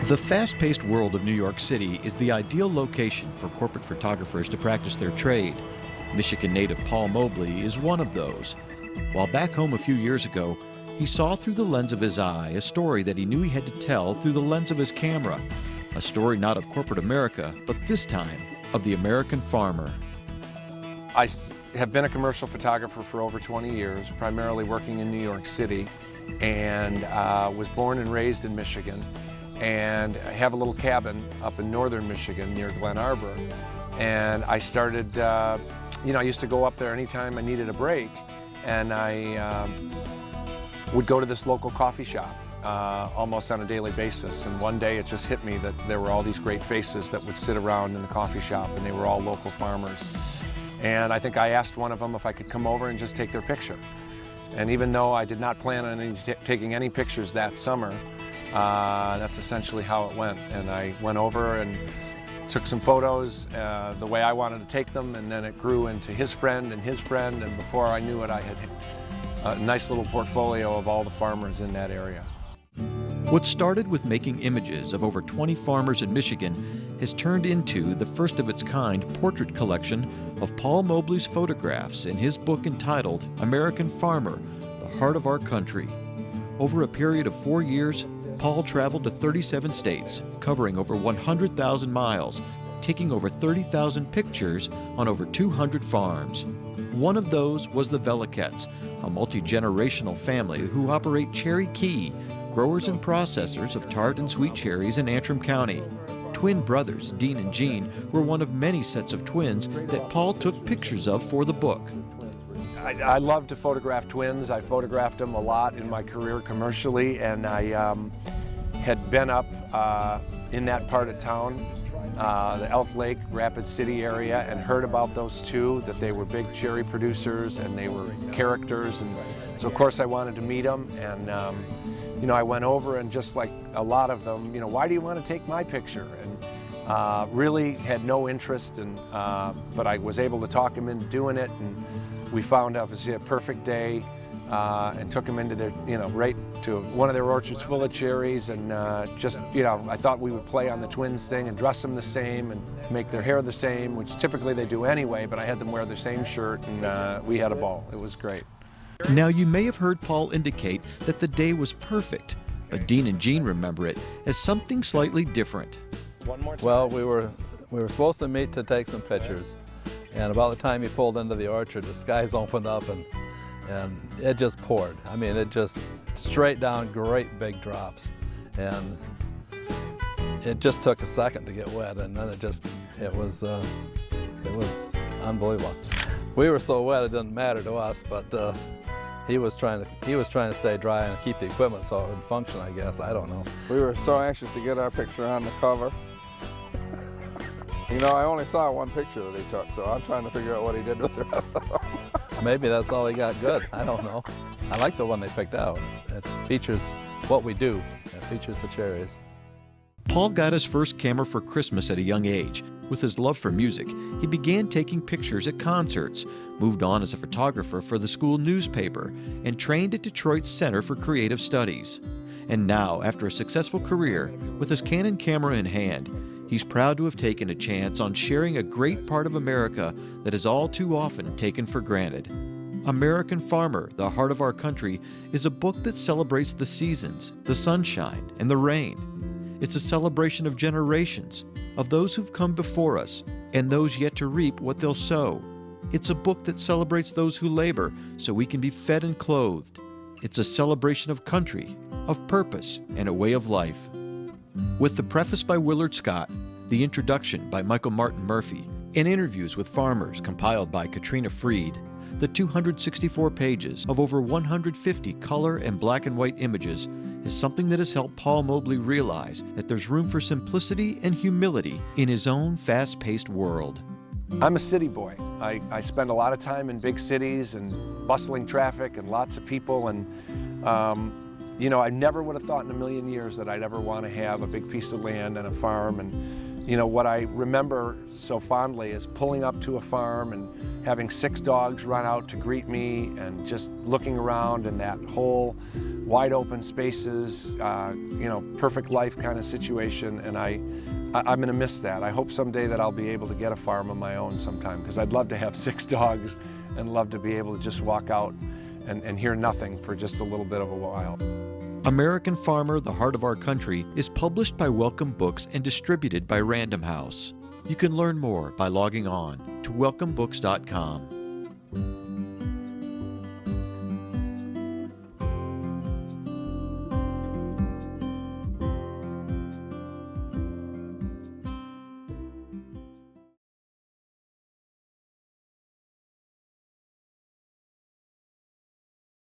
The fast-paced world of New York City is the ideal location for corporate photographers to practice their trade. Michigan native Paul Mobley is one of those. While back home a few years ago, he saw through the lens of his eye a story that he knew he had to tell through the lens of his camera. A story not of corporate America, but this time of the American farmer. I have been a commercial photographer for over 20 years, primarily working in New York City, and was born and raised in Michigan. And I have a little cabin up in northern Michigan near Glen Arbor. And I started, I used to go up there anytime I needed a break, and I would go to this local coffee shop almost on a daily basis. And one day it just hit me that there were all these great faces that would sit around in the coffee shop, and they were all local farmers. And I think I asked one of them if I could come over and just take their picture. And even though I did not plan on taking any pictures that summer, that's essentially how it went. And I went over and took some photos the way I wanted to take them, and then it grew into his friend, and before I knew it, I had a nice little portfolio of all the farmers in that area. What started with making images of over 20 farmers in Michigan has turned into the first of its kind portrait collection of Paul Mobley's photographs in his book entitled American Farmer, The Heart of Our Country. Over a period of 4 years, Paul traveled to 37 states, covering over 100,000 miles, taking over 30,000 pictures on over 200 farms. One of those was the Velichets, a multi-generational family who operate Cherry Key, growers and processors of tart and sweet cherries in Antrim County. Twin brothers, Dean and Jean, were one of many sets of twins that Paul took pictures of for the book. I love to photograph twins. I photographed them a lot in my career commercially, and I had been up in that part of town, the Elk Lake, Rapid City area, and heard about those two, that they were big cherry producers and they were characters. And so of course I wanted to meet them, and I went over, and just like a lot of them, why do you want to take my picture? And really had no interest, but I was able to talk him into doing it, and we found obviously a perfect day and took him into their, right to one of their orchards full of cherries, and I thought we would play on the twins thing and dress them the same and make their hair the same, which typically they do anyway, but I had them wear the same shirt, and we had a ball. It was great. Now, you may have heard Paul indicate that the day was perfect, but Dean and Jean remember it as something slightly different. Well, we were supposed to meet to take some pictures, and about the time he pulled into the orchard, the skies opened up, and it just poured. I mean, it just straight down, great big drops, and it just took a second to get wet, and then it was unbelievable. We were so wet it didn't matter to us, but he was trying to stay dry and keep the equipment so it would function, I guess. I don't know. We were so anxious to get our picture on the cover. I only saw one picture that he took, so I'm trying to figure out what he did with the rest of them. Maybe that's all he got good. I don't know. I like the one they picked out. It features what we do. It features the cherries. Paul got his first camera for Christmas at a young age. With his love for music, he began taking pictures at concerts, moved on as a photographer for the school newspaper, and trained at Detroit's Center for Creative Studies. And now, after a successful career, with his Canon camera in hand, he's proud to have taken a chance on sharing a great part of America that is all too often taken for granted. American Farmer, The Heart of Our Country is a book that celebrates the seasons, the sunshine, and the rain. It's a celebration of generations, of those who've come before us, and those yet to reap what they'll sow. It's a book that celebrates those who labor so we can be fed and clothed. It's a celebration of country, of purpose, and a way of life. With the preface by Willard Scott, the introduction by Michael Martin Murphey, and interviews with farmers compiled by Katrina Freed, the 264 pages of over 150 color and black and white images is something that has helped Paul Mobley realize that there's room for simplicity and humility in his own fast-paced world. I'm a city boy. I spend a lot of time in big cities and bustling traffic and lots of people, and I never would have thought in a million years that I'd ever want to have a big piece of land and a farm. And what I remember so fondly is pulling up to a farm and having 6 dogs run out to greet me, and just looking around, and that whole wide open spaces, you know, perfect life kind of situation, and I'm going to miss that. I hope someday that I'll be able to get a farm of my own sometime, because I'd love to have 6 dogs and love to be able to just walk out and hear nothing for just a little bit of a while. American Farmer, The Heart of Our Country is published by Wellcome Books and distributed by Random House. You can learn more by logging on to welcomebooks.com.